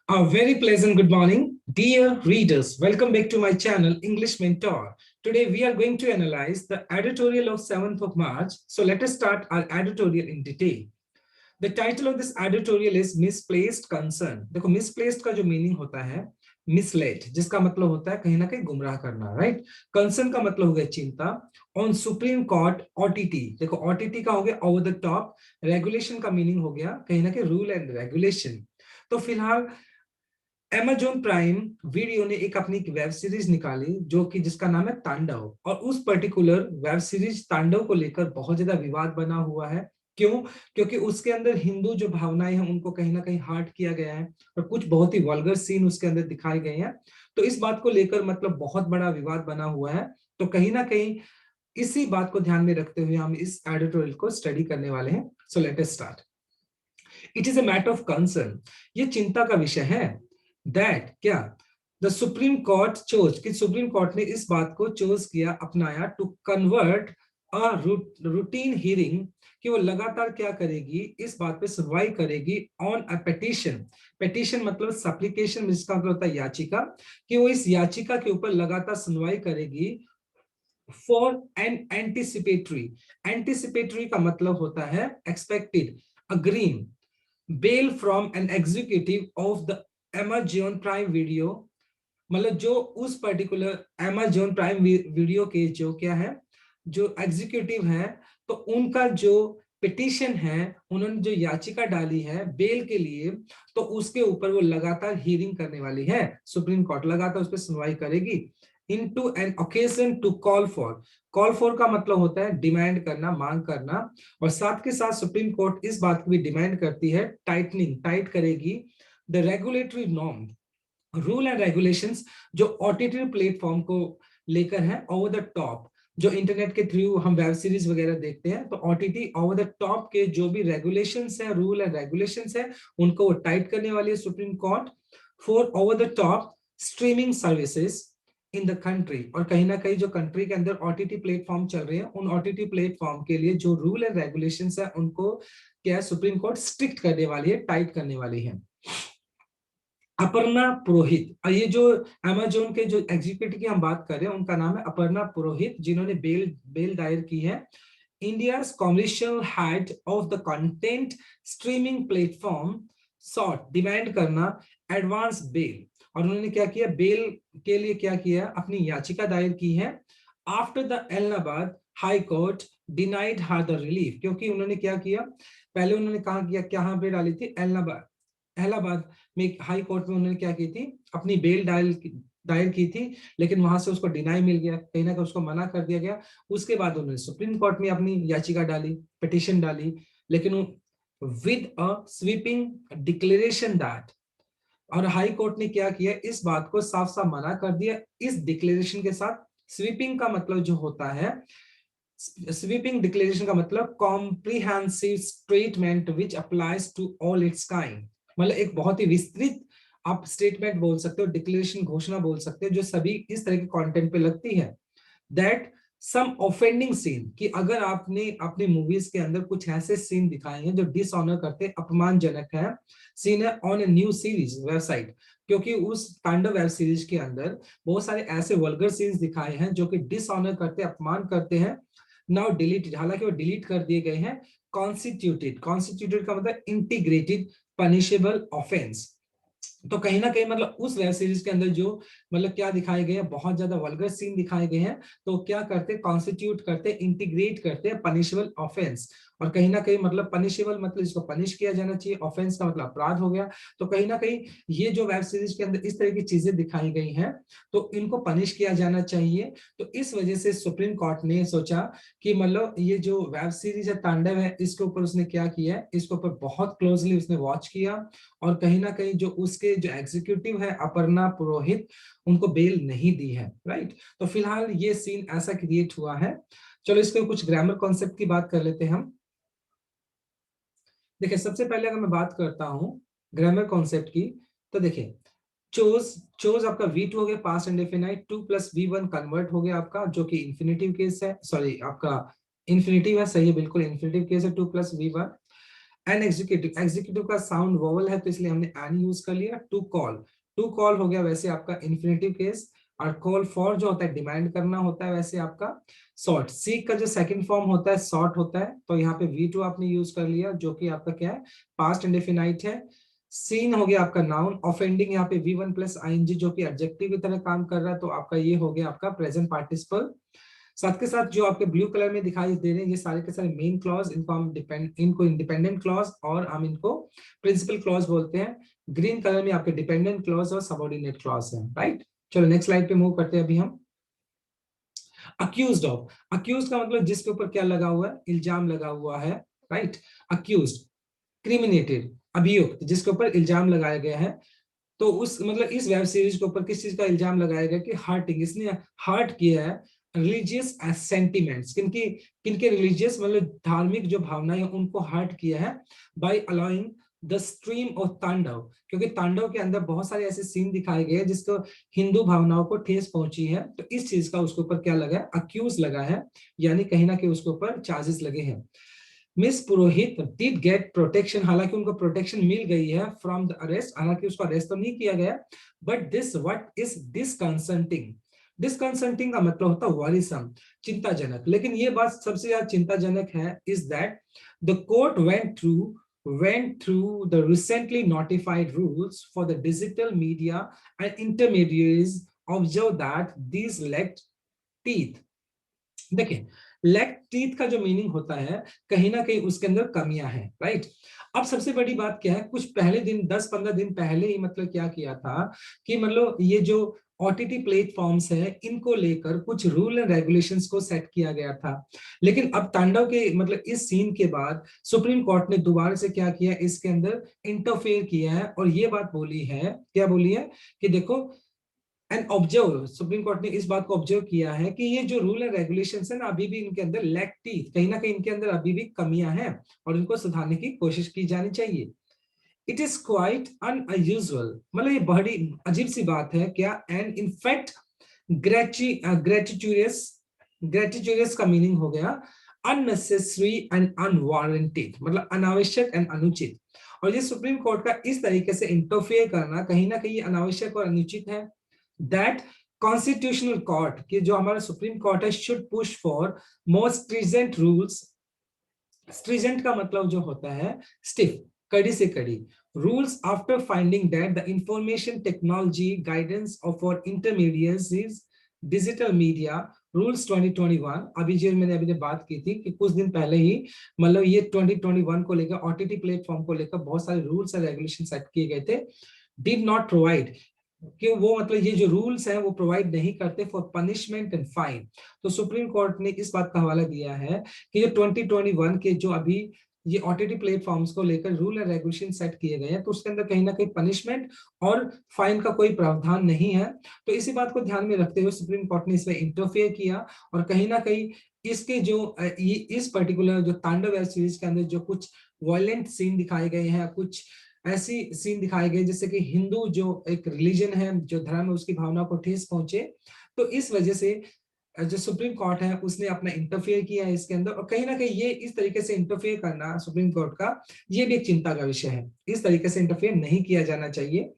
A very pleasant good morning, dear readers. Welcome back to my channel, English Mentor. Today we are going to analyze the editorial of 7th of March. So let us start our editorial in detail. The title of this editorial is Misplaced Concern. देखो misplaced का जो meaning होता है misled, जिसका मतलब होता है कहीं ना कहीं गुमराह करना, राइट। कंसर्न का मतलब हो गया चिंता। ऑन सुप्रीम कोर्ट OTT, देखो OTT का हो गया ओवर द टॉप। रेगुलेशन का मीनिंग हो गया कहीं ना कहीं रूल एंड रेगुलेशन। तो फिलहाल Amazon प्राइम वीडियो ने एक अपनी वेब सीरीज निकाली जो कि जिसका नाम है तांडव, और उस पर्टिकुलर वेब सीरीज तांडव को लेकर बहुत ज्यादा विवाद बना हुआ है। क्यों? क्योंकि उसके अंदर हिंदू जो भावनाएं हैं उनको कहीं ना कहीं हर्ट किया गया है और कुछ बहुत ही वल्गर सीन उसके अंदर दिखाए गए हैं। तो इस बात को लेकर मतलब बहुत बड़ा विवाद बना हुआ है। तो कहीं ना कहीं इसी बात को ध्यान में रखते हुए हम इस एडिटोरियल को स्टडी करने वाले हैं। So let us start. It is a matter of concern, ये चिंता का विषय है। दैट क्या द सुप्रीम कोर्ट चोज, कि सुप्रीम कोर्ट ने इस बात को चोज किया, अपनाया, to convert a routine hearing, कि वो लगातार क्या करेगी, इस बात पे सुनवाई करेगी ऑन अ पेटिशन। पेटिशन मतलब सप्लीकेशन, जिसका मतलब होता है याचिका, कि वो इस याचिका के ऊपर लगातार सुनवाई करेगी फॉर एन एंटिसिपेटरी। एंटिसिपेटरी का मतलब होता है एक्सपेक्टेड, अग्रीम bail from an executive of the Amazon prime video, मतलब जो उस पर्टिकुलर Amazon प्राइम वीडियो के जो क्या है, जो एग्जीक्यूटिव है, तो उनका जो पिटीशन है, उन्होंने जो याचिका डाली है बेल के लिए, तो उसके ऊपर वो लगातार हियरिंग करने वाली है। सुप्रीम कोर्ट लगातार उस पर सुनवाई करेगी। Into an occasion to call for, call for का मतलब होता है डिमांड करना, मांग करना, और साथ के साथ सुप्रीम कोर्ट इस बात की भी डिमांड करती है, टाइटनिंग, टाइट करेगी the regulatory norm, rule and regulations जो ओटीटी प्लेटफॉर्म को लेकर है ओवर द टॉप। जो इंटरनेट के थ्रू हम वेब सीरीज वगैरह देखते हैं, तो ओटीटी ओवर द टॉप के जो भी रेगुलेशंस है, रूल एंड रेगुलेशंस है, उनको वो टाइट करने वाली है supreme court. For over the top streaming services in the country, और कहीं ना कहीं जो कंट्री के अंदर ओटीटी प्लेटफॉर्म चल रहे हैं, उन ओटीटी प्लेटफॉर्म के लिए जो रूल एंड रेगुलेशंस है उनको क्या सुप्रीम कोर्ट स्ट्रिक्ट करने वाली है, टाइट करने वाली है। अपर्णा पुरोहित, और ये जो अमेजोन के जो एग्जीक्यूटिव की हम बात कर रहे हैं उनका नाम है अपर्णा पुरोहित, जिन्होंने बेल दायर की है। India's commercial head of the content streaming platform sought, demand करना एडवांस बेल, और उन्होंने क्या किया, बेल के लिए क्या किया, अपनी याचिका दायर की है। After the Allahabad high court denied her the relief, क्योंकि उन्होंने क्या किया, पहले उन्होंने कहा किया, क्या पे डाली थी, इलाहाबाद में हाई कोर्ट में उन्होंने क्या की थी, अपनी बेल दायर की थी, लेकिन वहां से उसको डिनाई मिल गया, कहीं ना कहीं उसको मना कर दिया गया। उसके बाद उन्होंने सुप्रीम कोर्ट में अपनी याचिका डाली, पिटीशन डाली, लेकिन with a sweeping declaration that, और हाई कोर्ट ने क्या किया, इस बात को साफ साफ मना कर दिया इस डिक्लेरेशन के साथ। स्वीपिंग का मतलब जो होता है, स्वीपिंग डिक्लेरेशन का मतलब comprehensive statement which applies to all its kind, मतलब एक बहुत ही विस्तृत आप स्टेटमेंट बोल सकते हो, डिक्लेरेशन, घोषणा बोल सकते हो, जो सभी इस तरह के कंटेंट पे लगती है। दैट सम ऑफेंडिंग सीन, कि अगर आपने अपने मूवीज के अंदर कुछ ऐसे सीन दिखाए हैं जो डिसऑनर करते, अपमानजनक है, सीन है on a new series website, क्योंकि उस तांडव वेब सीरीज के अंदर बहुत सारे ऐसे वल्गर सीन्स दिखाए हैं जो कि डिसऑनर करते, अपमान करते हैं। नाउ डिलीटेड, हालांकि वो डिलीट कर दिए गए हैं। कॉन्स्टिट्यूटेड, कॉन्स्टिट्यूटेड का मतलब इंटीग्रेटेड पनिशेबल ऑफेंस। तो कहीं ना कहीं मतलब उस वेब सीरीज के अंदर जो मतलब क्या दिखाए गए हैं, बहुत ज्यादा वल्गर सीन दिखाए गए हैं, तो क्या करते, कॉन्स्टिट्यूट करते, इंटीग्रेट करते पनिशेबल ऑफेंस, और कहीं ना कहीं मतलब पनिशेबल मतलब इसको पनिश किया जाना चाहिए, ऑफेंस का मतलब अपराध हो गया। तो कहीं ना कहीं ये जो वेब सीरीज के अंदर इस तरह की चीजें दिखाई गई हैं, तो इनको पनिश किया जाना चाहिए। तो इस वजह से सुप्रीम कोर्ट ने सोचा कि मतलब ये जो वेब सीरीज है तांडव है, इसके ऊपर उसने क्या किया है, इसके ऊपर बहुत क्लोजली उसने वॉच किया, और कहीं ना कहीं जो उसके जो एग्जीक्यूटिव है अपर्णा पुरोहित, उनको बेल नहीं दी है, राइट। तो फिलहाल ये सीन ऐसा क्रिएट हुआ है। चलो इसके कुछ ग्रामर कॉन्सेप्ट की बात कर लेते हैं हम। देखिए सबसे पहले अगर मैं बात करता हूं ग्रामर कॉन्सेप्ट की, तो देखिए चोज, चोज आपका V2 हो गया, पास्ट इंडेफिनाइट, 2 + V1 कन्वर्ट हो गया आपका, जो कि इंफिनिटिव केस है, सॉरी आपका इंफिनिटिव है, सही है, बिल्कुल इंफिनिटिव केस है, 2 + V1। एन एग्जीक्यूटिव, एग्जीक्यूटिव का साउंड वोवल है तो इसलिए हमने एन यूज कर लिया। टू कॉल, टू कॉल हो गया वैसे आपका इन्फिनेटिव केस, और कॉल फॉर जो होता है डिमांड करना होता है वैसे आपका सॉर्ट। सीक का जो सेकंड फॉर्म होता है सॉर्ट होता है, तो यहाँ पे V2 आपने यूज कर लिया जो कि आपका क्या है पास्ट इंडेफिनाइट है। सीन हो गया आपका नाउन, ऑफेंडिंग यहाँ पे V1 प्लस आईएनजी जो कि एडजेक्टिव की तरह काम कर रहा है, तो आपका ये हो गया आपका प्रेजेंट पार्टिसिपल। साथ के साथ जो आपके ब्लू कलर में दिखाई दे रहे हैं ये सारे के सारे मेन क्लॉज, इनको इंडिपेंडेंट क्लॉज और हम इनको प्रिंसिपल क्लॉज बोलते हैं। ग्रीन कलर में आपके डिपेंडेंट क्लॉज और सबऑर्डिनेट क्लॉज है, राइट। चलो नेक्स्ट स्लाइड पे मूव करते हैं अभी हम। अक्यूज्ड ऑफ, अक्यूज का मतलब जिसके ऊपर क्या लगा हुआ है, इल्जाम लगा हुआ है, राइट। अक्यूज्ड, क्रिमिनेटेड, अभियुक्त, जिसके ऊपर इल्जाम लगाया गया है। तो उस मतलब इस वेब सीरीज के ऊपर किस चीज का इल्जाम लगाया गया कि हर्टिंग, इसने हर्ट किया है रिलीजियस सेंटिमेंट्स, किनकी किनके रिलीजियस मतलब धार्मिक जो भावनाएं उनको हर्ट किया है by allowing the stream of Tandav, क्योंकि तांडव के अंदर बहुत सारे ऐसे सीन दिखाए गए हैं जिसको हिंदू भावनाओं को ठेस पहुंची है, तो इस चीज का उसके ऊपर क्या लगा है, अक्यूज लगा है, यानी कहीं ना कहीं उसके ऊपर चार्जेस लगे हैं। Miss Purohit did get protection, हालांकि उनको प्रोटेक्शन मिल गई है फ्रॉम द अरेस्ट, हालांकि उसको अरेस्ट तो नहीं किया गया, but this what is disconcerting, disconcerting का मतलब होता है वरीसम, चिंताजनक। लेकिन ये बात सबसे ज्यादा चिंताजनक है is that the court went through the recently notified rules for the digital media and intermediaries observe that these lacked teeth। देखिए लैक टीथ का जो मीनिंग होता है कहीं ना कहीं उसके अंदर कमियां हैं, राइट। अब सबसे बड़ी बात क्या है, कुछ पहले दिन 10-15 दिन पहले ही मतलब क्या किया था कि मतलब ये जो ओटीटी प्लेटफॉर्म्स है इनको लेकर कुछ रूल एंड रेगुलेशंस को सेट किया गया था। लेकिन अब तांडव के मतलब इस सीन के बाद सुप्रीम कोर्ट ने दोबारा से क्या किया, इसके अंदर इंटरफेयर किया है और ये बात बोली है, क्या बोली है कि देखो एंड ऑब्जर्व, सुप्रीम कोर्ट ने इस बात को ऑब्जर्व किया है कि ये जो रूल एंड रेगुलेशंस है ना अभी भी इनके अंदर लैक टीथ, कहीं ना कहीं इनके अंदर अभी भी कमियां हैं और इनको सुधारने की कोशिश की जानी चाहिए। इट इज क्वाइट अनयूजुअल, मतलब ये बड़ी अजीब सी बात है क्या, एंड इनफैक्ट ग्रेटिट्यूरियस, ग्रेटिट्यूरियस का मीनिंग हो गया अननेसेसरी एंड अनवारंटेड, मतलब अनावश्यक एंड अनुचित। और ये सुप्रीम कोर्ट का इस तरीके से इंटरफेयर करना कहीं ना कहीं अनावश्यक और अनुचित है। दैट कॉन्स्टिट्यूशनल कोर्ट कि जो हमारा सुप्रीम कोर्ट है should push for more stringent rules, stringent का मतलब जो होता है स्टिफ, कड़ी से कड़ी rules after finding that the information technology guidance of for intermediates digital media rules 2021, अभी जो मैंने अभी बात की थी कि कुछ दिन पहले ही मतलब ये 2021 को लेकर ओटीटी प्लेटफॉर्म को लेकर बहुत सारे रूल्स और रेगुलेशन सेट किए गए थे, डिड नॉट प्रोवाइड कि वो मतलब ये जो रूल्स हैं वो प्रोवाइड नहीं करते फॉर पनिशमेंट एंड फाइन। तो सुप्रीम कोर्ट ने इस बात का हवाला दिया है कि जो 2021 के जो अभी ये ओटीटी प्लेटफॉर्म्स को लेकर रूल एंड रेगुलेशन सेट किए गए हैं तो उसके अंदर कहीं ना कहीं पनिशमेंट और फाइन का कोई प्रावधान नहीं है। तो इसी बात को ध्यान में रखते हुए सुप्रीम कोर्ट ने इसमें इंटरफेयर किया और कहीं ना कहीं इसके जो ये इस पर्टिकुलर जो तांडव वेब सीरीज के अंदर जो कुछ वायलेंट सीन दिखाए गए हैं, कुछ ऐसी सीन दिखाए गए जैसे कि हिंदू जो एक रिलीजन है जो धर्म है उसकी भावना को ठेस पहुंचे, तो इस वजह से जो सुप्रीम कोर्ट है उसने अपना इंटरफेयर किया है इसके अंदर। और कहीं ना कहीं ये इस तरीके से इंटरफेयर करना सुप्रीम कोर्ट का ये भी एक चिंता का विषय है, इस तरीके से इंटरफेयर नहीं किया जाना चाहिए।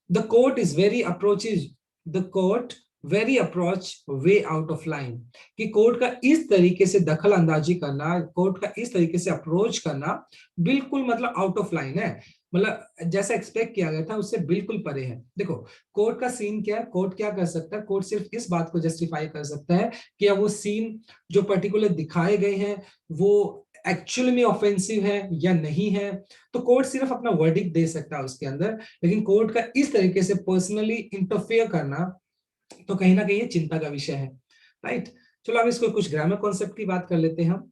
The court is very approaches, the court very approach way out of line, कि कोर्ट का इस तरीके से दखल अंदाजी करना, कोर्ट का इस तरीके से अप्रोच करना बिल्कुल मतलब आउट ऑफ लाइन है, मतलब जैसा एक्सपेक्ट किया गया था उससे बिल्कुल परे है। देखो कोर्ट का सीन क्या है, कोर्ट क्या कर सकता है, कोर्ट सिर्फ इस बात को जस्टिफाई कर सकता है कि वो सीन जो पर्टिकुलर दिखाए गए हैं वो एक्चुअली में ऑफेंसिव है या नहीं है, तो कोर्ट सिर्फ अपना वर्डिक्ट दे सकता है उसके अंदर। लेकिन कोर्ट का इस तरीके से पर्सनली इंटरफेयर करना तो कहीं ना कहीं ये चिंता का विषय है, राइट। चलो अब इसको कुछ ग्रामर कॉन्सेप्ट की बात कर लेते हैं हम।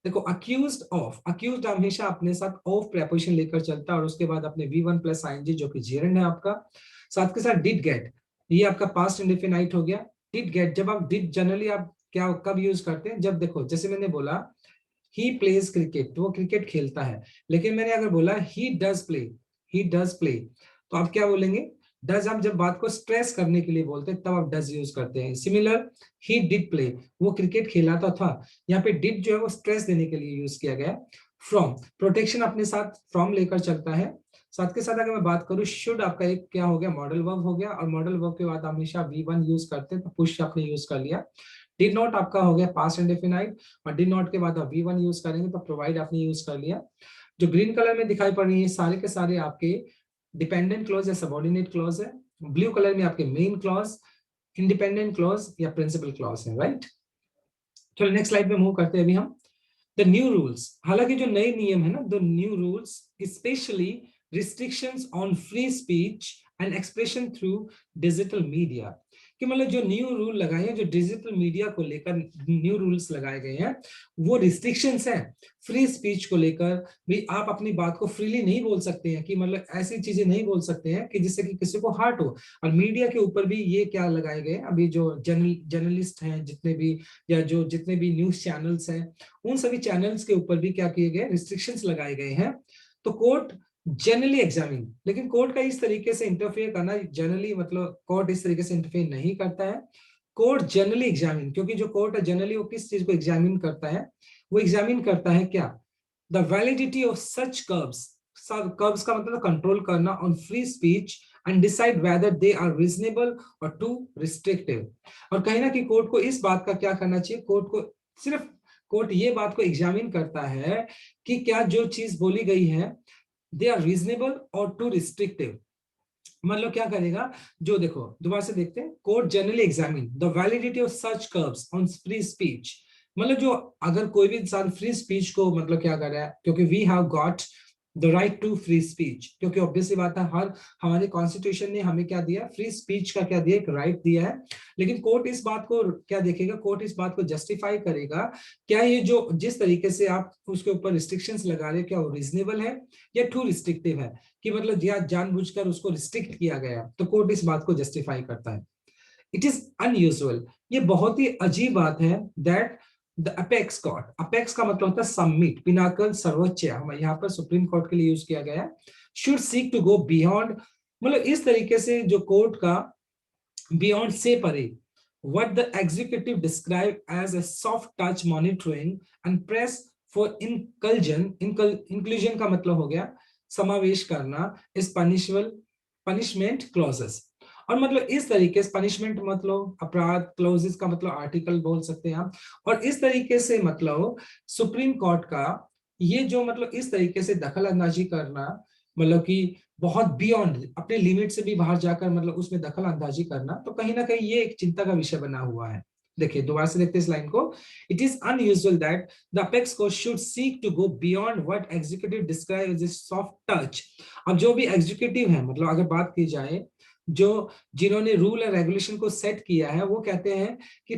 देखो अक्यूज्ड ऑफ, अक्यूज्ड हमेशा अपने साथ ऑफ प्रेपोजिशन लेकर चलता है और उसके बाद अपने V1 प्लस आईएनजी जो कि जेरेंड है आपका, साथ के साथ डिड गेट, ये आपका पास्ट इंडेफिनाइट हो गया। डिड गेट, जब आप डिड जनरली आप क्या कब यूज करते हैं, जब देखो जैसे मैंने बोला ही प्लेज क्रिकेट तो वो क्रिकेट खेलता है, लेकिन मैंने अगर बोला he does play, he does play, तो आप क्या बोलेंगे, डज आप जब बात को स्ट्रेस करने के लिए बोलते हैं तब आप डज यूज करते हैं। सिमिलर ही डिड प्ले, वो क्रिकेट खेला था, यहाँ पे डिड जो है वो स्ट्रेस देने के लिए यूज किया गया। फ्रॉम, प्रोटेक्शन अपने साथ फ्रॉम लेकर चलता है। साथ के साथ अगर मैं बात करूं शुड, आपका एक क्या हो गया, मॉडल वर्ब हो गया, और मॉडल वर्ब के बाद हमेशा V1 यूज करते हैं, तो पुश आपने यूज कर लिया। डिड नॉट आपका हो गया पास्ट इंडेफिनाइट, और डिड नॉट के बाद आप V1 यूज करेंगे तो प्रोवाइड आपने यूज कर लिया। जो ग्रीन कलर में दिखाई पड़ रही है सारे के सारे आपके डिपेंडेंट क्लॉज या सबऑर्डिनेट क्लॉज है। ब्लू कलर में आपके मेन क्लॉज, इंडिपेंडेंट क्लॉज या प्रिंसिपल क्लॉज है, राइट। चलो नेक्स्ट स्लाइड में मूव करते हैं अभी हम। द न्यू रूल्स, हालांकि जो नए नियम है ना, the new rules specially restrictions on free speech and expression through digital media, कि मतलब जो न्यू रूल लगाए हैं, जो डिजिटल मीडिया को लेकर न्यू रूल्स लगाए गए हैं, वो रिस्ट्रिक्शंस हैं फ्री स्पीच को लेकर। भी आप अपनी बात को फ्रीली नहीं बोल सकते हैं, कि मतलब ऐसी चीजें नहीं बोल सकते हैं कि जिससे कि किसी को हर्ट हो। और मीडिया के ऊपर भी ये क्या लगाए गए, अभी जो जर्नलिस्ट हैं जितने भी, या जो जितने भी न्यूज चैनल्स हैं, उन सभी चैनल्स के ऊपर भी क्या किए गए, रिस्ट्रिक्शंस लगाए गए हैं। तो कोर्ट जनरली एग्जामिन, लेकिन कोर्ट का इस तरीके से इंटरफेयर करना, जनरली मतलब कोर्ट इस तरीके से इंटरफेयर नहीं करता है। कोर्ट जनरली एग्जामिन, क्योंकि जो कोर्ट है जनरली वो किस चीज को एग्जामिन करता है, वो एग्जामिन करता है क्या, the validity of such curbs, curbs का मतलब कंट्रोल करना on free speech and decide whether they are reasonable और टू रिस्ट्रिक्टिव। और कहीं ना कहीं कोर्ट को इस बात का क्या करना चाहिए, कोर्ट को सिर्फ, कोर्ट ये बात को एग्जामिन करता है कि क्या जो चीज बोली गई है दे आर रीजनेबल और टू रिस्ट्रिक्टिव। मतलब क्या करेगा, जो देखो दोबारा से देखते हैं, court generally examine the validity of such curves on free speech, मतलब जो अगर कोई भी इंसान फ्री स्पीच को मतलब क्या कर रहा है, क्योंकि we have got the right to free speech, क्योंकि ऑब्वियसली बात है, हर हमारे कॉन्स्टिट्यूशन ने हमें क्या दिया, फ्री स्पीच का क्या दिया, एक राइट दिया है। लेकिन कोर्ट इस बात को क्या देखेगा, कोर्ट इस बात को जस्टिफाई करेगा, क्या ये जो जिस तरीके से आप उसके ऊपर रिस्ट्रिक्शंस लगा रहे हो, क्या वो रीजनेबल है या टू रिस्ट्रिक्टिव है, कि मतलब या जानबूझकर उसको रिस्ट्रिक्ट किया गया। तो कोर्ट इस बात को जस्टिफाई करता है। इट इज अनयूजुअल, ये बहुत ही अजीब बात है, that the apex court, apex का मतलब होता है सबमिट, पिनाकल, सर्वोच्च, हम यहाँ पर सुप्रीम कोर्ट के लिए यूज किया गया है, should seek to go beyond, मतलब इस तरीके से जो कोर्ट का बियॉन्ड से परे, what the executive described as a soft touch monitoring and press for inclusion का मतलब हो गया समावेश करना, इस punishment clauses। और मतलब इस तरीके से पनिशमेंट मतलब अपराध, क्लोजेस का मतलब आर्टिकल बोल सकते हैं आप। और इस तरीके से मतलब सुप्रीम कोर्ट का ये जो मतलब इस तरीके से दखल अंदाजी करना, मतलब कि बहुत बियॉन्ड, अपने लिमिट से भी बाहर जाकर मतलब उसमें दखल अंदाजी करना, तो कहीं ना कहीं ये एक चिंता का विषय बना हुआ है। देखिए दोबारा से देखते हैं इस लाइन को, it is unusual that the apex court should seek to go beyond what executive describe as soft touch. अब जो भी एग्जीक्यूटिव है, मतलब अगर बात की जाए, जो जिन्होंने रूल और रेगुलेशन को सेट किया है, वो कहते हैं कि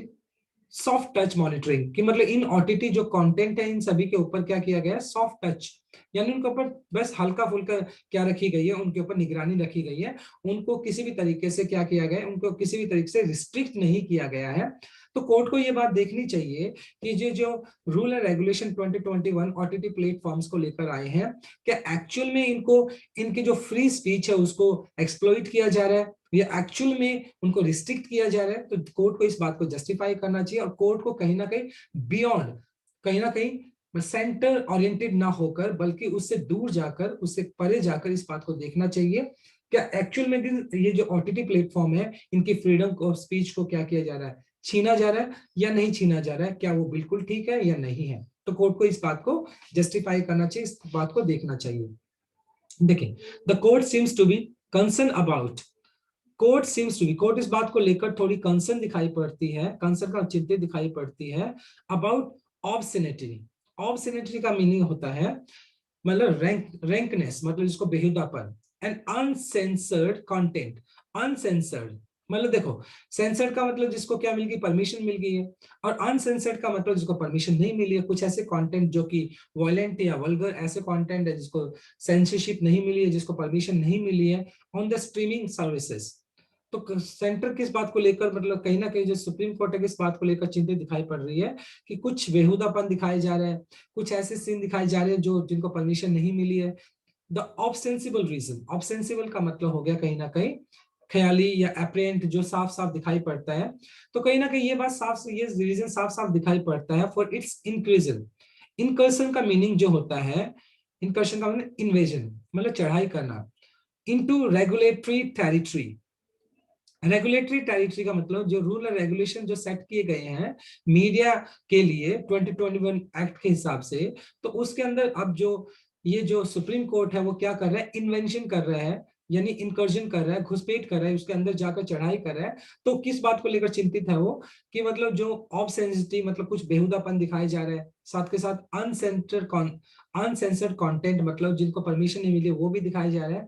सॉफ्ट टच मॉनिटरिंग, कि मतलब इन ओटीटी जो कंटेंट है इन सभी के ऊपर क्या किया गया है, सॉफ्ट टच, यानी उनके ऊपर बस हल्का फुल्का क्या रखी गई है, उनके ऊपर निगरानी रखी गई है, उनको किसी भी तरीके से क्या किया गया है, उनको किसी भी तरीके से रिस्ट्रिक्ट नहीं किया गया है। तो कोर्ट को ये बात देखनी चाहिए कि ये जो rule and regulation 2021 OTT platforms को लेकर आए हैं, क्या एक्चुअल में इनको, इनकी जो फ्री स्पीच है उसको एक्सप्लॉइट किया जा रहा है, या एक्चुअल में उनको रिस्ट्रिक्ट किया जा रहा है। तो कोर्ट को इस बात को जस्टिफाई करना चाहिए, और कोर्ट को कहीं ना कहीं बियॉन्ड, कहीं ना कहीं सेंटर ओरिएंटेड ना होकर, बल्कि उससे दूर जाकर, उससे परे जाकर इस बात को देखना चाहिए, क्या एक्चुअल में ये जो ओटीटी प्लेटफॉर्म है, इनकी फ्रीडम ऑफ स्पीच को क्या किया जा रहा है, छीना जा रहा है या नहीं छीना जा रहा है, क्या वो बिल्कुल ठीक है या नहीं है। तो कोर्ट को इस बात को जस्टिफाई करना चाहिए, इस बात को देखना चाहिए। देखिए, the court seems to be concern about, court seems to be, court इस बात को लेकर थोड़ी कंसर्न दिखाई पड़ती है, कंसर्न का चिंता दिखाई पड़ती है अबाउट ऑब्ससेनिटी। ऑब्ससेनिटी का मीनिंग होता है मतलब रैंकनेस, मतलब जिसको बेहुदापन, एंड अनसेंसर्ड कंटेंट, अनसेंसर्ड मतलब देखो, सेंसर्ड का मतलब जिसको क्या मिल गई, परमिशन मिल गई है, और अनसेंसर्ड का मतलब जिसको परमिशन नहीं मिली है, कुछ ऐसे कंटेंट जो कि वायलेंट या वल्गर ऐसे कंटेंट है जिसको सेंसरशिप नहीं मिली है, जिसको परमिशन नहीं मिली है ऑन द स्ट्रीमिंग सर्विसेज। तो सेंटर किस बात को लेकर, मतलब कहीं ना कहीं जो सुप्रीम कोर्ट है किस बात को लेकर चिंतित दिखाई पड़ रही है, कि कुछ बेहुदापन दिखाए जा रहे हैं, कुछ ऐसे सीन दिखाए जा रहे हैं जो जिनको परमिशन नहीं मिली है। द ऑब्सेंसिबल रीजन, ऑब्सेंसिबल का मतलब हो गया कहीं ना कहीं ख्याली या अप्रेंट, जो साफ साफ दिखाई पड़ता है। तो कहीं ना कहीं ये बात साफ, ये रीजन साफ साफ दिखाई पड़ता है फॉर इट्स इंक्रीजन, इनकर्सन का मीनिंग जो होता है, इनकर्सन का मतलब इन्वेजन, मतलब चढ़ाई करना into regulatory territory. Regulatory territory का मतलब जो रूल और रेगुलेशन जो सेट किए गए हैं मीडिया के लिए 2021 एक्ट के हिसाब से, तो उसके अंदर अब जो ये जो सुप्रीम कोर्ट है वो क्या कर रहा है, इन्वेंशन कर रहा है, यानी इनकर्जन कर रहा है, घुसपैठ कर रहा है, उसके अंदर जाकर चढ़ाई कर रहा है। तो किस बात को लेकर चिंतित है वो, कि मतलब जो ऑफ सेंसिटिव मतलब कुछ बेहुदापन दिखाया जा रहा है, साथ के साथ अनसेंसर्ड कंटेंट मतलब जिनको परमिशन नहीं मिली वो भी दिखाया जा रहा है।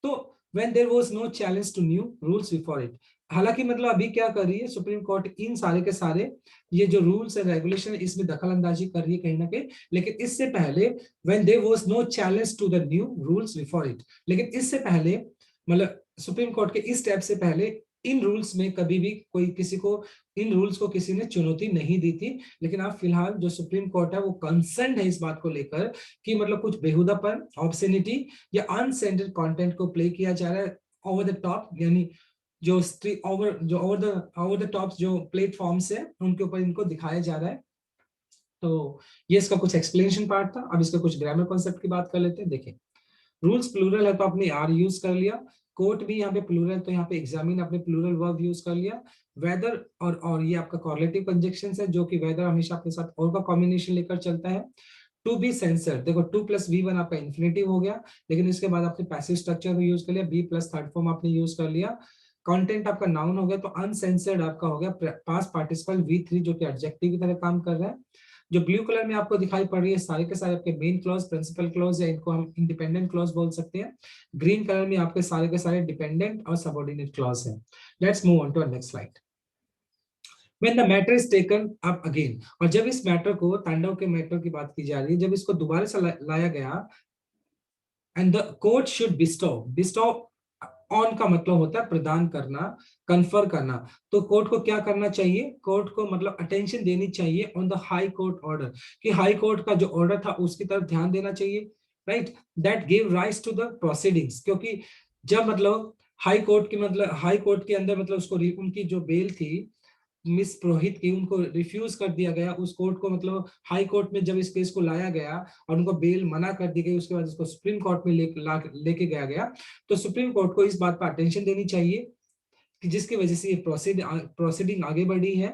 तो when there was no challenge to new rules before it, हालांकि मतलब अभी क्या कर रही है सुप्रीम कोर्ट, इन सारे के सारे ये जो रूल्स एंड रेगुलेशन इसमें दखल अंदाजी कर रही है कहीं ना कहीं, लेकिन इससे पहले when there was no challenge to the new rules before it, लेकिन इससे पहले मतलब सुप्रीम कोर्ट के इस स्टेप से पहले इन रूल्स में कभी भी कोई किसी को, इन रूल्स को किसी ने चुनौती नहीं दी थी। लेकिन अब फिलहाल जो सुप्रीम कोर्ट है वो कंसर्न है इस बात को लेकर कि मतलब कुछ बेहुदापन, ऑब्सेनिटी या अनसेंसर्ड कंटेंट को प्ले किया जा रहा है ओवर द टॉप, यानी जो ओवर द टॉप जो प्लेटफॉर्म्स है उनके ऊपर इनको दिखाया जा रहा है। तो ये इसका कुछ एक्सप्लेनेशन पार्ट था। अब इसका कुछ ग्रामर कॉन्सेप्ट की बात कर लेते हैं। देखिए, रूल्स प्लूरल है तो आपने आर यूज कर लिया, कोर्ट भी यहाँ पे प्लूरल तो यहाँ पे एग्जामिन आपने प्लूरल वर्ब यूज कर लिया, वेदर और ये आपका कॉर्लेटिव कंजक्शंस है जो कि वेदर हमेशा अपने साथ और का कॉम्बिनेशन लेकर चलता है। टू बी सेंसर, देखो टू प्लस वी वन आपका इन्फिनेटिव हो गया, लेकिन इसके बाद आपने पैसिव स्ट्रक्चर को यूज कर लिया, बी प्लस थर्ड फॉर्म आपने यूज कर लिया। कंटेंट आपका नाउन हो गया, तो अनसेंसर्ड आपका हो गया पास्ट पार्टिसिपल वी थ्री जो कि एडजेक्टिव की तरह काम कर रहा है। जो ब्लू कलर में आपको दिखाई पड़ रही है सारे के सारे आपके मेन क्लॉज, प्रिंसिपल क्लॉज या इनको हम इंडिपेंडेंट क्लॉज बोल सकते हैं। ग्रीन कलर में आपके सारे के सारे डिपेंडेंट और सबऑर्डिनेट क्लॉज हैं। Let's move on to next slide. When the matter is taken up again, और जब इस मैटर को, तांडव के मैटर की बात की जा रही है, जब इसको दोबारा से लाया गया, and the court should bestow on का मतलब होता है प्रदान करना, कन्फर करना। तो कोर्ट को क्या करना चाहिए, कोर्ट को मतलब अटेंशन देनी चाहिए on the high court order, कि हाई कोर्ट का जो ऑर्डर था उसकी तरफ ध्यान देना चाहिए, right, that give rise to the proceedings. क्योंकि जब मतलब हाई कोर्ट की, मतलब हाई कोर्ट के अंदर मतलब उसको उनकी जो बेल थी मिस पुरोहित की, उनको रिफ्यूज कर दिया गया उस कोर्ट को, मतलब हाई कोर्ट में जब इस केस को लाया गया और उनको बेल मना कर दी गई, उसके बाद इसको सुप्रीम कोर्ट में लेके गया। तो सुप्रीम कोर्ट को इस बात पर अटेंशन देनी चाहिए कि जिसकी वजह से ये प्रोसीडिंग आगे बढ़ी है।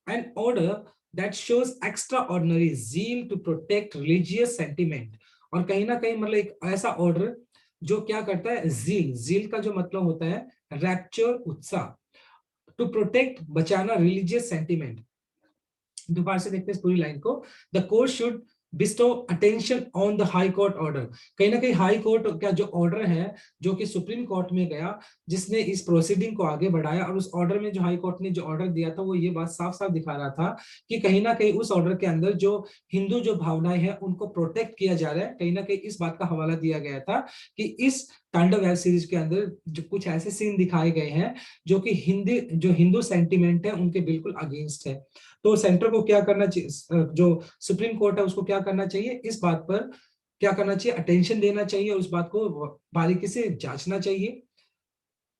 And order that shows extraordinary zeal to protect religious sentiment, और कहीं ना कहीं मतलब एक ऐसा ऑर्डर जो क्या करता है, जील का जो मतलब होता है रैप्चर, उत्साह, टू प्रोटेक्ट, बचाना, रिलीजियस सेंटिमेंट। दोबारा से देखते हैं पूरी लाइन को। The court should bestow attention on the high court order, कहीं ना कहीं हाई कोर्ट का जो ऑर्डर है जो कि सुप्रीम कोर्ट में गया, जिसने इस प्रोसीडिंग को आगे बढ़ाया, और उस ऑर्डर में जो हाई कोर्ट ने जो ऑर्डर दिया था वो ये बात साफ साफ दिखा रहा था कि कहीं ना कहीं उस ऑर्डर के अंदर जो हिंदू जो भावनाएं हैं उनको प्रोटेक्ट किया जा रहा है। कहीं ना कहीं इस बात का हवाला दिया गया था कि इस तांडव वेब सीरीज के अंदर जो कुछ ऐसे सीन दिखाए गए हैं जो कि हिंदू सेंटिमेंट है उनके बिल्कुल अगेंस्ट है। तो सेंटर को क्या करना चाहिए, जो सुप्रीम कोर्ट है उसको क्या करना चाहिए, इस बात पर क्या करना चाहिए, अटेंशन देना चाहिए, उस बात को बारीकी से जांचना चाहिए।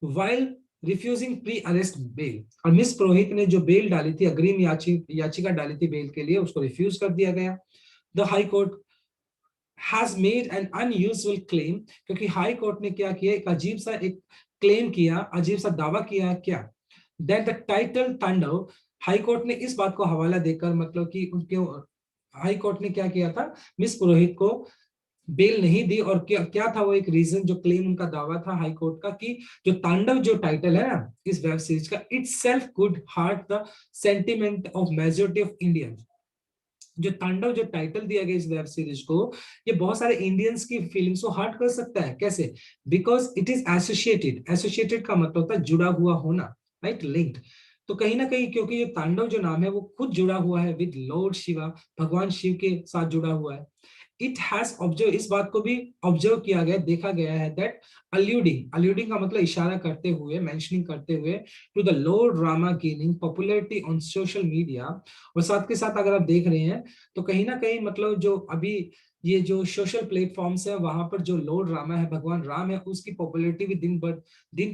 While refusing pre arrest bell, और मिस पुरोहित ने जो बेल डाली थी, अग्रिम याचिका डाली थी बेल के लिए, उसको रिफ्यूज कर दिया गया। The high court has made an unusual claim, क्योंकि हाई कोर्ट ने क्या किया, एक अजीब सा एक क्लेम किया, अजीब सा दावा किया, क्या, दैट द टाइटल तांडव, हाई कोर्ट ने इस बात को हवाला देकर मतलब कि उनके हाई कोर्ट ने क्या किया था, मिस पुरोहित को बेल नहीं दी, और क्या क्या था वो एक रीजन जो क्लेम उनका दावा था हाई कोर्ट का, कि जो तांडव जो टाइटल है ना इस वेब सीरीज का, it self could heart the sentiment of majority of Indians. जो तांडव जो टाइटल दिया गया इस वेब सीरीज को, ये बहुत सारे इंडियंस की फीलिंग्स को हर्ट कर सकता है। कैसे, बिकॉज इट इज एसोसिएटेड का मतलब होता है जुड़ा हुआ होना, राइट, लिंक्ड। तो कहीं ना कहीं क्योंकि ये तांडव जो नाम है वो खुद जुड़ा हुआ है विद लॉर्ड शिवा, भगवान शिव के साथ जुड़ा हुआ है। इट हैज ऑब्जर्व, इस बात को भी ऑब्जर्व किया गया, देखा गया है, दैट अल्यूडिंग का मतलब इशारा करते हुए, मेंशनिंग करते हुए, to the Lord Rama gaining popularity on social media. और साथ के साथ अगर आप देख रहे हैं तो कहीं ना कहीं मतलब जो अभी ये जो सोशल प्लेटफॉर्म्स है वहां पर जो लॉर्ड रामा है, भगवान राम है, उसकी पॉपुलैरिटी भी दिन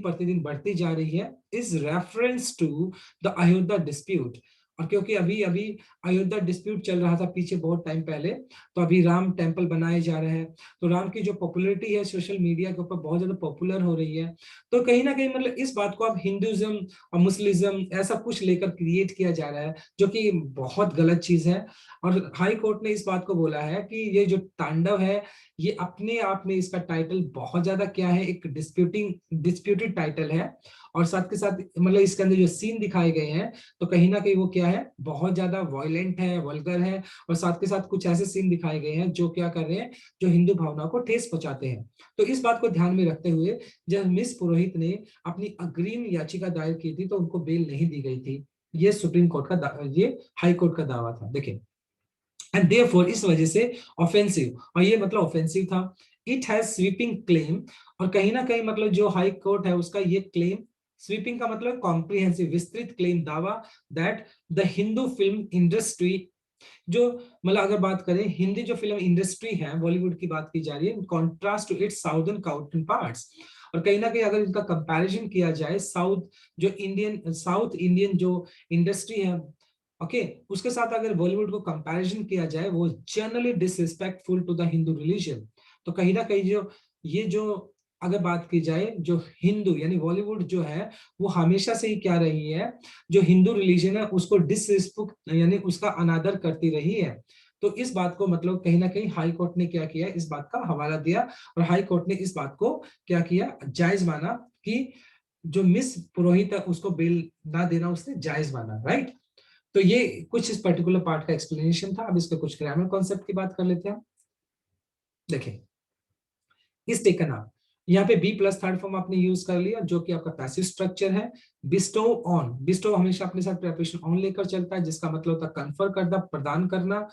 प्रतिदिन बढ़ती जा रही है, is reference to the Ayodhya dispute. और क्योंकि अभी अभी अयोध्या डिस्प्यूट चल रहा था पीछे बहुत टाइम पहले, तो अभी राम टेम्पल बनाए जा रहे हैं, तो राम की जो पॉपुलैरिटी है सोशल मीडिया के ऊपर बहुत ज्यादा पॉपुलर हो रही है। तो कहीं ना कहीं मतलब इस बात को अब हिंदुइज्म और मुस्लिज्म ऐसा कुछ लेकर क्रिएट किया जा रहा है, जो कि बहुत गलत चीज है। और हाई कोर्ट ने इस बात को बोला है कि ये जो तांडव है, ये अपने आप में इसका टाइटल बहुत ज्यादा क्या है, एक डिस्प्यूटेड टाइटल है। और साथ के साथ मतलब इसके अंदर जो सीन दिखाए गए हैं, तो कहीं ना कहीं वो क्या है, बहुत ज्यादा वायलेंट है, वल्गर है। और साथ के साथ कुछ ऐसे सीन दिखाए गए हैं जो क्या कर रहे हैं, जो हिंदू भावना को ठेस पहुंचाते हैं। तो इस बात को ध्यान में रखते हुए जब मिस पुरोहित ने अपनी अग्रिम याचिका दायर की थी, तो उनको बेल नहीं दी गई थी। ये सुप्रीम कोर्ट का ये हाई कोर्ट का दावा था, देखिए। एंड देयरफॉर इस वजह से ऑफेंसिव, और ये मतलब ऑफेंसिव था। इट हैज स्वीपिंग क्लेम, और कहीं ना कहीं मतलब जो हाई कोर्ट है उसका ये क्लेम, स्वीपिंग का मतलब कॉम्प्रिहेंसिव, विस्तृत क्लेम, दावा, that the Hindu film industry, जो मतलब अगर बात करें हिंदी जो फिल्म इंडस्ट्री है, बॉलीवुड की बात की जा रही है, contrast to its southern counterparts. और कहीं ना कहीं अगर इनका कंपैरिजन किया जाए साउथ इंडियन जो इंडस्ट्री है, ओके, उसके साथ अगर बॉलीवुड को कंपैरिजन किया जाए, वो generally disrespectful to the Hindu religion. तो कहीं ना कहीं जो ये जो अगर बात की जाए, जो हिंदू यानी बॉलीवुड जो है, वो हमेशा से ही क्या रही है, जो हिंदू रिलीजन है उसको डिसरिस्पेक्ट यानी उसका अनादर करती रही है। तो इस बात को मतलब कहीं ना कहीं हाई कोर्ट ने क्या किया, इस बात का हवाला दिया, और हाई कोर्ट ने इस बात को क्या किया, जायज माना कि जो मिस पुरोहित है उसको बेल ना देना उसने जायज माना, राइट। तो ये कुछ इस पर्टिकुलर पार्ट का एक्सप्लेनेशन था। अब इसके कुछ ग्रामर कॉन्सेप्ट की बात कर लेते हैं। देखिए, इस टेकन अप, यहाँ पे बी प्लस थर्ड फॉर्म आपने यूज कर लिया, जो कि आपका पैसिव स्ट्रक्चर है। बिस्टो ऑन, बिस्टो हमेशा अपने साथ प्रेपरेशन ऑन लेकर चलता है, जिसका मतलब होता है कन्फर करना, प्रदान करना।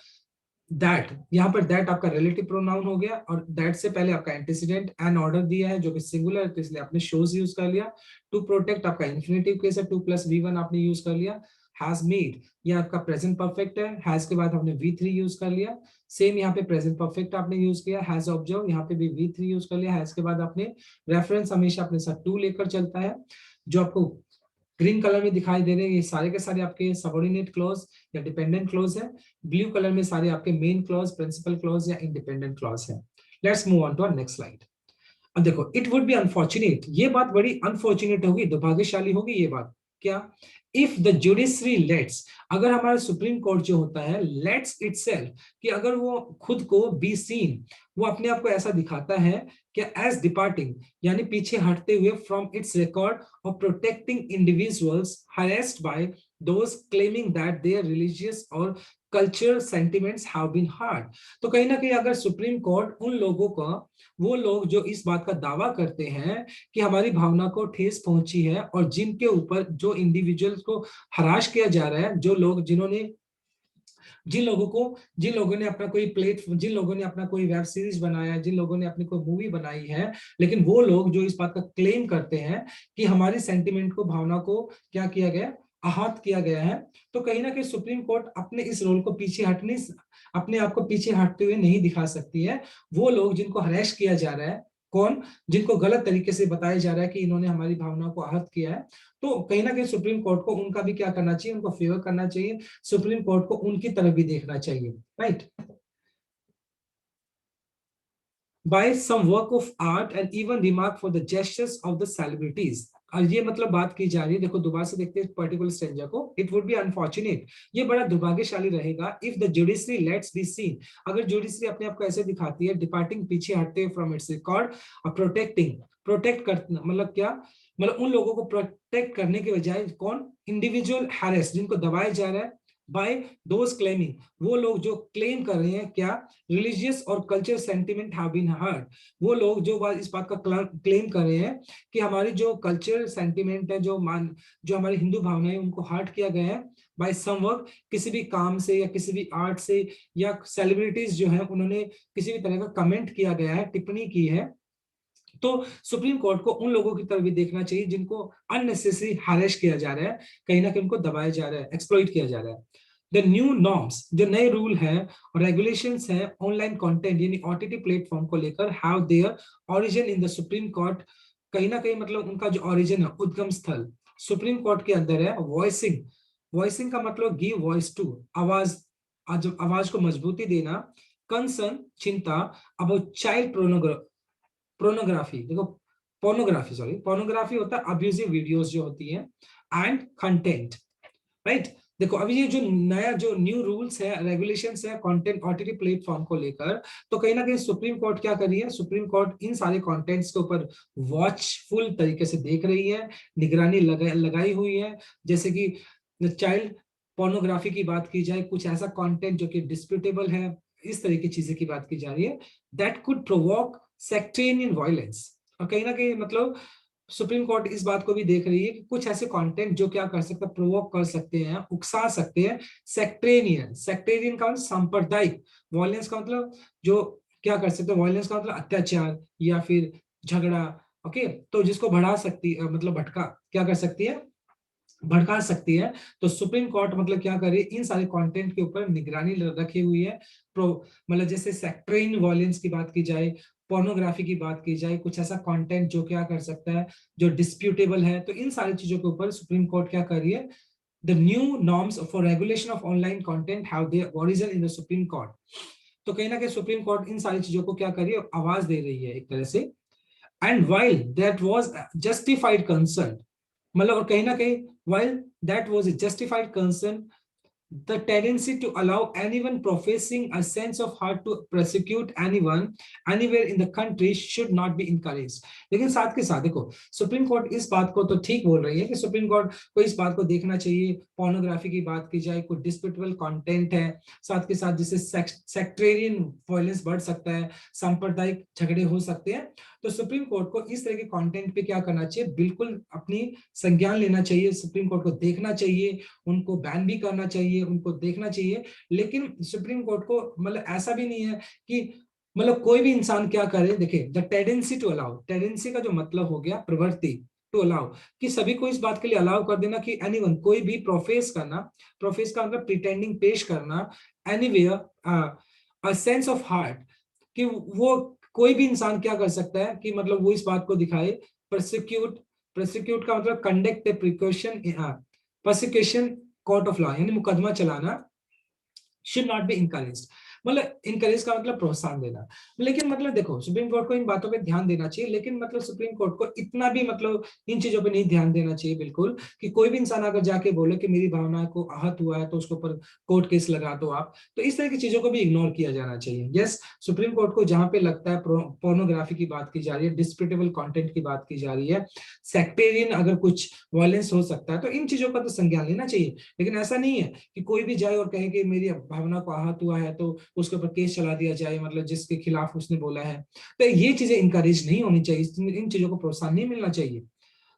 दैट, यहाँ पर दैट आपका रिलेटिव प्रोनाउन हो गया, और दैट से पहले आपका एंटीसीडेंट एन ऑर्डर दिया है जो कि सिंगुलर है, तो इसलिए आपने शोज यूज कर लिया। टू प्रोटेक्ट आपका इन्फिनेटिव केस है, टू प्लस वी1 आपने यूज कर लिया। हैज मेड, ये आपका प्रेजेंट परफेक्ट है, हैज के बाद आपने वी3 यूज कर लिया। सेम यहाँ पे प्रेजेंट परफेक्ट आपने यूज किया, हैज ऑब्जर्व, यहाँ पे भी वी3 यूज कर लिया। हैज के बाद आपने रेफरेंस हमेशा अपने साथ टू लेकर चलता है। जो आपको ग्रीन कलर में दिखाई दे रहे हैं, ये सारे के सारे आपके सबऑर्डिनेट क्लॉज या डिपेंडेंट क्लॉज है। ब्लू कलर में सारे आपके मेन क्लॉज, प्रिंसिपल क्लॉज या इंडिपेंडेंट क्लॉज है। Let's move on to our next slide. अब देखो, इट वुड बी अनफॉर्चुनेट, ये बात बड़ी अनफॉर्चुनेट होगी, दुर्भाग्यशाली होगी ये बात, क्या, इफ द जुडिशरी लेट्स, अगर हमारा सुप्रीम कोर्ट जो होता है लेट्स इटसेल्फ, कि अगर वो खुद को बी सीन, वो अपने आप को ऐसा दिखाता है कि एज डिपार्टिंग, यानी पीछे हटते हुए from its record of protecting individuals harassed by those claiming that their religious or cultural sentiments have been hurt। तो कहीं ना कहीं अगर सुप्रीम कोर्ट उन लोगों का, वो लोग जो इस बात का दावा करते हैं कि हमारी भावना को ठेस पहुंची है, और जिनके ऊपर जो इंडिविजुअल्स को हराश किया जा रहा है, जो लोग जिन्होंने जिन लोगों ने अपना कोई जिन लोगों ने अपना कोई वेब सीरीज बनाया, जिन लोगों ने अपनी कोई मूवी बनाई है, लेकिन वो लोग जो इस बात का क्लेम करते हैं कि हमारी सेंटिमेंट को, भावना को क्या किया गया, आहत किया गया है। तो कहीं ना कहीं सुप्रीम कोर्ट अपने इस रोल को पीछे हटने, अपने आप को पीछे हटते हुए नहीं दिखा सकती है। वो लोग जिनको हरेश किया जा रहा है, कौन, जिनको गलत तरीके से बताया जा रहा है कि इन्होंने हमारी भावना को आहत किया है, तो कहीं ना कहीं सुप्रीम कोर्ट को उनका भी क्या करना चाहिए, उनको फेवर करना चाहिए, सुप्रीम कोर्ट को उनकी तरफ भी देखना चाहिए, right. By some work of art and even remark for the gestures of the celebrities। और ये मतलब बात की जा रही है, देखो दोबारा से देखते हैं पर्टिकुलर स्ट्रेंजर को। इट वुड बी अनफॉर्चुनेट, ये बड़ा दुर्भाग्यशाली रहेगा, if the judiciary let's be seen, अगर जुडिशरी अपने आप को ऐसे दिखाती है, डिपार्टिंग पीछे हटते हुए फ्रॉम इट्स रिकॉर्ड और प्रोटेक्टिंग, प्रोटेक्ट कर मतलब क्या, मतलब उन लोगों को प्रोटेक्ट करने के बजाय, कौन, इंडिविजुअल हैरेस, जिनको दबाया जा रहा है, बाय दोज क्लेमिंग, वो लोग जो क्लेम कर रहे हैं क्या, रिलीजियस और culture sentiment have been hurt, वो लोग जो इस बात का क्लेम कर रहे हैं कि हमारी जो कल्चर सेंटिमेंट है, जो हमारी हिंदू भावना है, उनको हर्ट किया गया है बाय सम वर्क, किसी भी काम से या किसी भी आर्ट से, या सेलिब्रिटीज जो है उन्होंने किसी भी तरह का कमेंट किया गया है, टिप्पणी की है। तो सुप्रीम कोर्ट को उन लोगों की तरफ भी देखना चाहिए जिनको अननेसेसरी हैरेश किया जा रहा है, कहीं ना कहीं उनको दबाया जा रहा है, एक्सप्लॉइट किया जा रहा है। द न्यू नॉर्म्स, जो नए रूल है और रेगुलेशंस है ऑनलाइन कंटेंट यानी ओटीटी प्लेटफॉर्म को लेकर, have their origin in the supreme court, कहीं ना कहीं मतलब उनका जो ओरिजिन है, उद्गम स्थल सुप्रीम कोर्ट के अंदर है। वॉइसिंग, वॉइसिंग का मतलब गिव वॉइस टू, आवाज, आवाज को मजबूती देना। कंसर्न, चिंता, अबाउट चाइल्ड प्रोनोग्राफी, देखो पोर्नोग्राफी, सॉरी पोर्नोग्राफी होता है अब्यूजिव वीडियोस जो होती है, एंड कंटेंट, राइट। देखो अभी ये जो नया जो न्यू रूल्स है, रेगुलेशंस है कंटेंट ओटीटी प्लेटफॉर्म को लेकर, तो कहीं ना कहीं सुप्रीम कोर्ट क्या कर रही है, सुप्रीम कोर्ट इन सारे कंटेंट्स के ऊपर वॉचफुल तरीके से देख रही है, निगरानी लगाई हुई है। जैसे कि चाइल्ड पोर्नोग्राफी की बात की जाए, कुछ ऐसा कंटेंट जो कि डिस्प्यूटेबल है, इस तरह की चीजें की बात की जा रही है, that could provoke sectarian violence. और कहीं ना कहीं मतलब सुप्रीम कोर्ट इस बात को भी देख रही है कि कुछ ऐसे कंटेंट जो क्या कर सकते हैं, प्रोवोक कर सकते हैं, उकसा सकते हैं सेक्टेरियन, सेक्टेरियन का मतलब सांप्रदायिक, वायलेंस का मतलब जो क्या कर सकते हैं, वायलेंस का मतलब अत्याचार या फिर झगड़ा, ओके। तो जिसको बढ़ा सकती है, मतलब भटका, क्या कर सकती है, भड़का सकती है। तो सुप्रीम कोर्ट मतलब क्या करे, इन सारे कंटेंट के ऊपर निगरानी रखी हुई है। प्रो मतलब जैसे सेक्ट्रेन वॉयलेंस की बात की जाए, पोर्नोग्राफी की बात की जाए, कुछ ऐसा कंटेंट जो क्या कर सकता है, जो डिस्प्यूटेबल है, तो इन सारी चीजों के ऊपर सुप्रीम कोर्ट क्या कर रही है, the new norms for regulation of online content have their origin in the supreme court. तो कहीं ना कहीं सुप्रीम कोर्ट इन सारी चीजों को क्या कर रही है, आवाज दे रही है एक तरह से। And while that was justified concern, मतलब और कहीं ना कहीं while that was a justified concern, the tendency to allow anyone professing a sense of heart to prosecute anyone anywhere in the country should not be encouraged। लेकिन साथ के साथ देखो सुप्रीम कोर्ट इस बात को तो ठीक बोल रही है कि सुप्रीम कोर्ट को इस बात को देखना चाहिए, पोर्नोग्राफी की बात की जाए, कोई डिस्प्यूटेबल कंटेंट है, साथ के साथ जिससे सेक्टेरियन वायलेंस बढ़ सकता है, सांप्रदायिक झगड़े हो सकते हैं, तो सुप्रीम कोर्ट को इस तरह के कंटेंट पे क्या करना चाहिए, बिल्कुल अपनी संज्ञान लेना चाहिए, सुप्रीम कोर्ट को देखना चाहिए, उनको बैन भी करना चाहिए, उनको देखना चाहिए। लेकिन सुप्रीम कोर्ट को मतलब ऐसा भी नहीं है कि मतलब कोई भी इंसान क्या करे, देखिए the tendency to allow, tendency का जो मतलब हो गया प्रवृत्ति, टू अलाउ, कि सभी को इस बात के लिए अलाउ कर देना कि एनीवन, कोई भी प्रोफेस करना, प्रोफेस का मतलब प्रिटेंडिंग, पेश करना, anywhere a sense of heart, कि वो कोई भी इंसान क्या कर सकता है कि मतलब वो इस बात को दिखाए, प्रोसिक्यूट, प्रोसिक्यूट का मतलब conduct a precaution, prosecution court of law, यानी मुकदमा चलाना, शुड नॉट बी इनकरेज, मतलब इनकरेज का मतलब प्रोत्साहन देना। लेकिन मतलब देखो सुप्रीम कोर्ट को इन बातों पे ध्यान देना चाहिए, लेकिन मतलब सुप्रीम कोर्ट को इतना भी मतलब इन चीजों पे नहीं ध्यान देना चाहिए बिल्कुल, कि कोई भी इंसान अगर जाके बोले कि मेरी भावना को आहत हुआ है तो उसके ऊपर कोर्ट केस लगा दो आप, तो इस तरह की चीजों को भी इग्नोर किया जाना चाहिए। यस, सुप्रीम कोर्ट को जहां पे लगता है पोर्नोग्राफी की बात की जा रही है, डिस्प्यूटेबल कंटेंट की बात की जा रही है, सेक्टेरियन अगर कुछ वायलेंस हो सकता है, तो इन चीजों का तो संज्ञान लेना चाहिए। लेकिन ऐसा नहीं है कि कोई भी जाए और कहे कि मेरी भावना को आहत हुआ है तो उसके ऊपर केस चला दिया जाए, मतलब जिसके खिलाफ उसने बोला है। तो ये चीजें इंकरेज नहीं होनी चाहिए, इन चीजों को प्रोत्साहन नहीं मिलना चाहिए।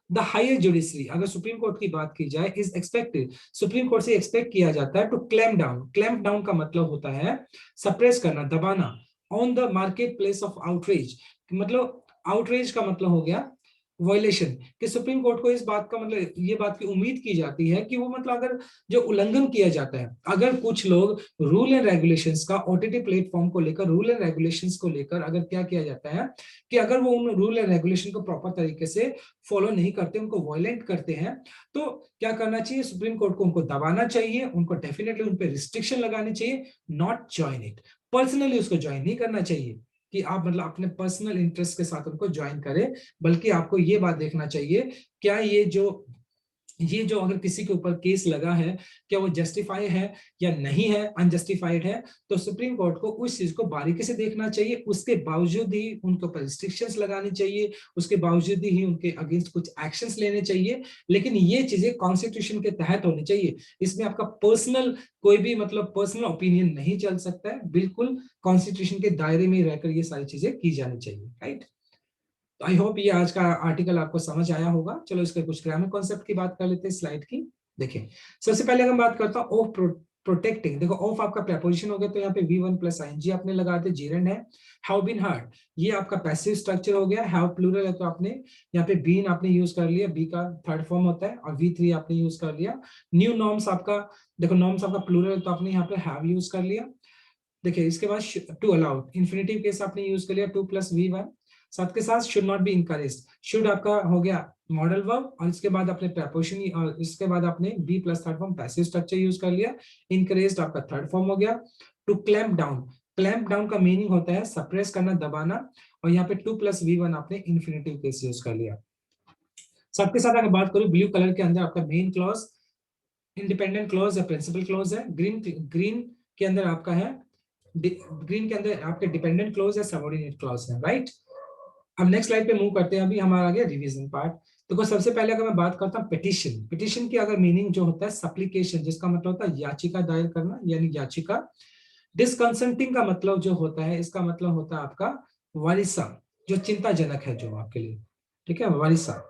द हायर जुडिशरी, अगर सुप्रीम कोर्ट की बात की जाए, इज एक्सपेक्टेड, सुप्रीम कोर्ट से एक्सपेक्ट किया जाता है to clamp down, clamp down का मतलब होता है सप्रेस करना, दबाना, on the marketplace of outreach, मतलब आउटरीच का मतलब हो गया वायलेशन, कि सुप्रीम कोर्ट को इस बात का मतलब ये बात की उम्मीद की जाती है कि वो मतलब अगर जो उल्लंघन किया जाता है, अगर कुछ लोग रूल एंड रेगुलेशंस का ओटीटी प्लेटफॉर्म को लेकर, रूल एंड रेगुलेशंस को लेकर अगर क्या किया जाता है कि अगर वो उन रूल एंड रेगुलेशन को प्रॉपर तरीके से फॉलो नहीं करते, उनको वायलेंट करते हैं, तो क्या करना चाहिए, सुप्रीम कोर्ट को उनको दबाना चाहिए, उनको डेफिनेटली उन पे रिस्ट्रिक्शन लगानी चाहिए, नॉट ज्वाइन इट, पर्सनली उसको ज्वाइन नहीं करना चाहिए कि आप मतलब अपने पर्सनल इंटरेस्ट के साथ उनको ज्वाइन करें, बल्कि आपको ये बात देखना चाहिए क्या ये जो अगर किसी के ऊपर केस लगा है, क्या वो जस्टिफाई है या नहीं है, अनजस्टिफाइड है, तो सुप्रीम कोर्ट को उस चीज को बारीकी से देखना चाहिए, उसके बावजूद ही उनके ऊपर रिस्ट्रिक्शंस लगानी चाहिए, उसके बावजूद ही उनके अगेंस्ट कुछ एक्शंस लेने चाहिए। लेकिन ये चीजें कॉन्स्टिट्यूशन के तहत होनी चाहिए, इसमें आपका पर्सनल कोई भी मतलब पर्सनल ओपिनियन नहीं चल सकता है, बिल्कुल कॉन्स्टिट्यूशन के दायरे में रहकर ये सारी चीजें की जानी चाहिए, राइट। तो आई होप ये आज का आर्टिकल आपको समझ आया होगा। चलो इसके कुछ ग्रामर कॉन्सेप्ट की बात कर लेते हैं स्लाइड की। देखिए सबसे पहले अगर बात करता हूँ ऑफ प्रोटेक्टिंग, देखो ऑफ आपका प्रेपोजिशन हो गया, तो यहाँ पे V1 प्लस आईएनजी आपने लगा दिया, जेरेंड है। हैव बीन हर्ड, ये आपका पैसिव स्ट्रक्चर हो गया, हैव प्लूरल है तो आपने यहाँ पे बीन आपने यूज कर लिया, बी का थर्ड फॉर्म होता है, और V3 आपने यूज कर लिया। न्यू नॉर्म्स आपका, देखो नॉर्म्स आपका प्लूरल है तो आपने यहाँ पे हैव यूज कर लिया। देखिए इसके बाद टू अलाउड, इन्फिनेटिव केस आपने यूज कर लिया, 2 + V1। साथ के साथ should not be encouraged, should आपका हो गया मॉडल वर्ब और इसके बाद आपने प्रीपोजिशन और इसके बाद आपने B plus third form passive structure use कर लिया। इनकरेज्ड आपका थर्ड फॉर्म हो गया। To clamp down, clamp down का मीनिंग होता है सप्रेस करना, दबाना, और यहाँ पे टू प्लस V1 आपने इन्फिनेटिव केस यूज कर लिया। साथ के साथ अगर बात करूं ब्लू कलर के अंदर आपका मेन क्लॉज, इंडिपेंडेंट क्लॉज या प्रिंसिपल क्लॉज है। ग्रीन के अंदर आपका है, ग्रीन के अंदर आपके डिपेंडेंट क्लॉज या सबऑर्डिनेट क्लॉज है, राइट। अब नेक्स्ट स्लाइड पे मूव करते हैं, अभी हमारा आ गया रिवीजन पार्ट। तो सबसे पहले अगर मैं बात करता हूँ पिटिशन, पिटिशन की अगर मीनिंग जो होता है सप्लीकेशन, जिसका मतलब होता है याचिका दायर करना यानी याचिका। डिसकंसेंटिंग का मतलब जो होता है, इसका मतलब होता है आपका वारिसा, जो चिंताजनक है जो आपके लिए, ठीक है, वारिसा।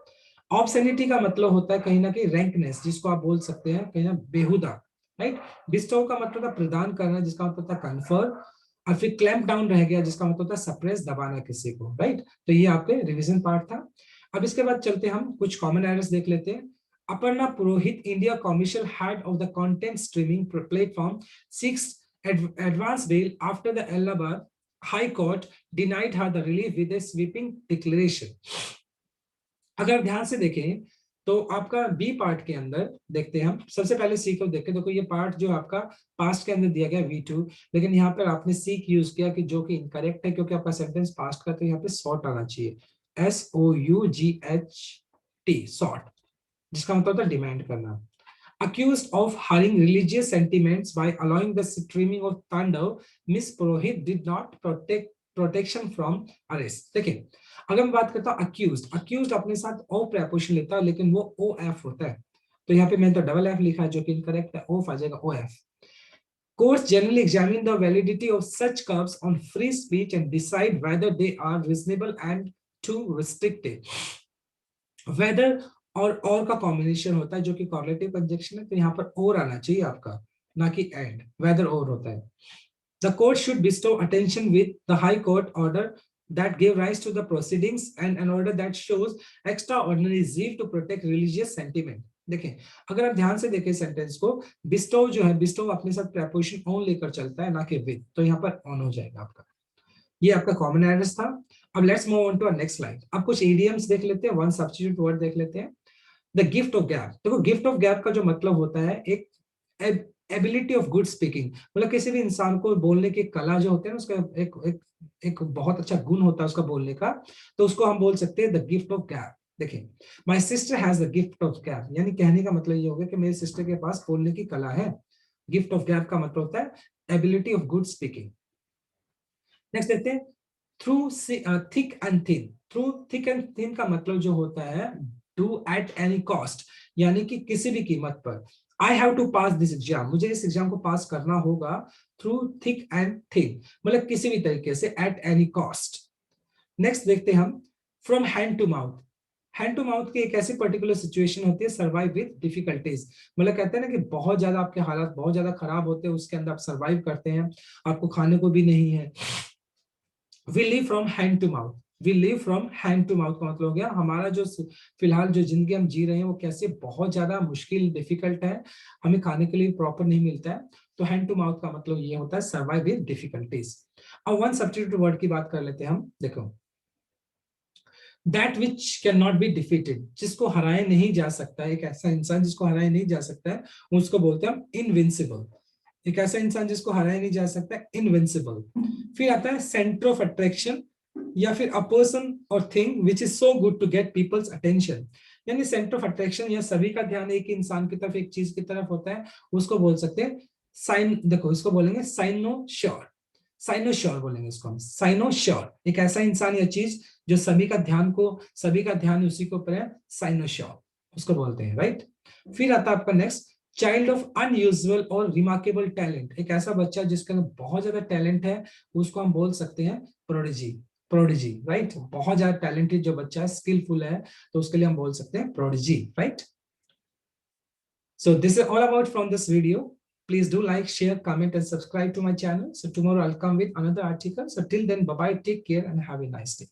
ऑब्सैनिटी का मतलब होता है कहीं ना कहीं रैंकनेस, जिसको आप बोल सकते हैं कहीं ना बेहुदा, राइट। बिस्टो का मतलब था प्रदान करना, जिसका मतलब था कन्फर, और फिर क्लैंप डाउन रह गया जिसका मतलब होता है सप्रेस, दबाना किसी को, राइट। तो ये आपके रिवीजन पार्ट था। अब इसके बाद चलते हम कुछ कॉमन एरर्स देख लेते हैं। Aparna Purohit, India commercial head of the content streaming platform, seeks advance bail after the Allahabad High Court denied her the relief with a sweeping declaration. अगर ध्यान से देखें तो आपका बी पार्ट के अंदर देखते हैं हम, सबसे पहले सी को देखें। देखो ये पार्ट जो आपका पास्ट के अंदर दिया गया V2, लेकिन यहाँ पर आपने सीक यूज किया कि जो कि इनकरेक्ट है, क्योंकि आपका सेंटेंस पास्ट का, तो यहाँ पे सॉर्ट आना चाहिए, SOUGHT, सॉर्ट, जिसका मतलब होता है डिमांड करना। Accused of hurting religious sentiments by allowing the streaming of thunder, Miss Purohit did not protect protection from arrest. देखिए अगर मैं बात करता हूँ accused, accused अपने साथ o preposition लेता है, लेकिन वो OF होता है, तो यहाँ पे मैंने तो डबल F लिखा है जो कि इनकरेक्ट है, O आ जाएगा OF. Courts generally examine the validity of such curbs on free speech and decide whether they are reasonable and too restrictive. Whether और का कॉम्बिनेशन होता है जो कि कॉर्लेटिव कंजंक्शन है, तो यहाँ पर और आना चाहिए आपका, ना कि एंड, वेदर और होता है। The court should bestow attention with the High Court order that gave rise to the proceedings and an order that shows extraordinary zeal to protect religious sentiment. देखें अगर आप ध्यान से देखें सेंटेंस को, बिस्टो जो है, बिस्टो अपने साथ प्रीपोजिशन ऑन लेकर चलता है, ना कि विद, तो यहाँ पर ऑन हो जाएगा आपका। ये आपका कॉमन एरर्स था। अब let's move on to next slide. अब कुछ इडियम्स देख लेते हैं, वन सब्स्टिट्यूट वर्ड देख लेते हैं। द गिफ्ट ऑफ गैप, देखो गिफ्ट ऑफ गैप का जो मतलब होता है एक एबिलिटी ऑफ गुड स्पीकिंग, मतलब किसी भी इंसान को बोलने की कला जो होती है ना, उसका एक बहुत अच्छा गुण होता है उसका बोलने का, तो उसको हम बोल सकते हैं द गिफ्ट ऑफ गैप। देखिए my sister has the gift of gap, यानी कहने का मतलब ये हो गया कि मेरी सिस्टर के पास बोलने की कला है। गिफ्ट ऑफ गैप का मतलब होता है ability of good speaking. Next देखते हैं through thick and thin. Through thick and thin का मतलब जो होता है डू एट एनी कॉस्ट, यानी कि किसी भी कीमत पर। I have to pass this exam, मुझे इस एग्जाम को पास करना होगा। थ्रू थिक एंड थिन मतलब किसी भी तरीके से, एट एनी कॉस्ट। नेक्स्ट देखते हैं हम from hand to mouth. Hand to mouth की एक ऐसी पर्टिकुलर सिचुएशन होती है सर्वाइव विद डिफिकल्टीज, मतलब कहते हैं ना कि बहुत ज्यादा आपके हालात बहुत ज्यादा खराब होते हैं, उसके अंदर आप सर्वाइव करते हैं, आपको खाने को भी नहीं है। We live from hand to mouth, we live from hand to mouth का मतलब हो गया हमारा जो फिलहाल जो जिंदगी हम जी रहे हैं वो कैसे बहुत ज्यादा मुश्किल डिफिकल्ट है, हमें खाने के लिए प्रॉपर नहीं मिलता है। तो हैंड टू माउथ का मतलब ये होता है सर्वाइव विद डिफिकल्टीज। अब वन सब्स्टिट्यूट वर्ड की बात कर लेते हैं हम। देखो that which can not be defeated, जिसको हराया नहीं जा सकता, एक ऐसा इंसान जिसको हराया नहीं जा सकता है, उसको बोलते हैं हम इनविंसिबल। एक ऐसा इंसान जिसको हराया नहीं जा सकता, इनविंसिबल। फिर आता है सेंटर ऑफ अट्रैक्शन, या फिर अ पर्सन और thing which is so good to get people's attention, यानी सेंटर ऑफ अट्रैक्शन या सभी का ध्यान एक इंसान की तरफ, एक चीज की तरफ होता है, उसको बोल सकते हैं साइन। देखो इसको बोलेंगे साइनोश्योर, साइनोश्योर बोलेंगे इसको हम, साइनोश्योर। एक ऐसा इंसान या चीज जो सभी का ध्यान उसी के ऊपर है, साइनोश्योर उसको बोलते हैं, राइट। फिर आता है आपका नेक्स्ट चाइल्ड ऑफ अनयूजुअल और रिमार्केबल टैलेंट, एक ऐसा बच्चा जिसके अंदर बहुत ज्यादा टैलेंट है, उसको हम बोल सकते हैं प्रोडिजी, प्रोडिजी, राइट। बहुत ज्यादा टैलेंटेड जो बच्चा है, स्किलफुल है, तो उसके लिए हम बोल सकते हैं prodigy, right. So this is all about from this video. Please do like, share, comment and subscribe to my channel. So tomorrow I'll come with another article. So till then, bye bye, take care and have a nice day.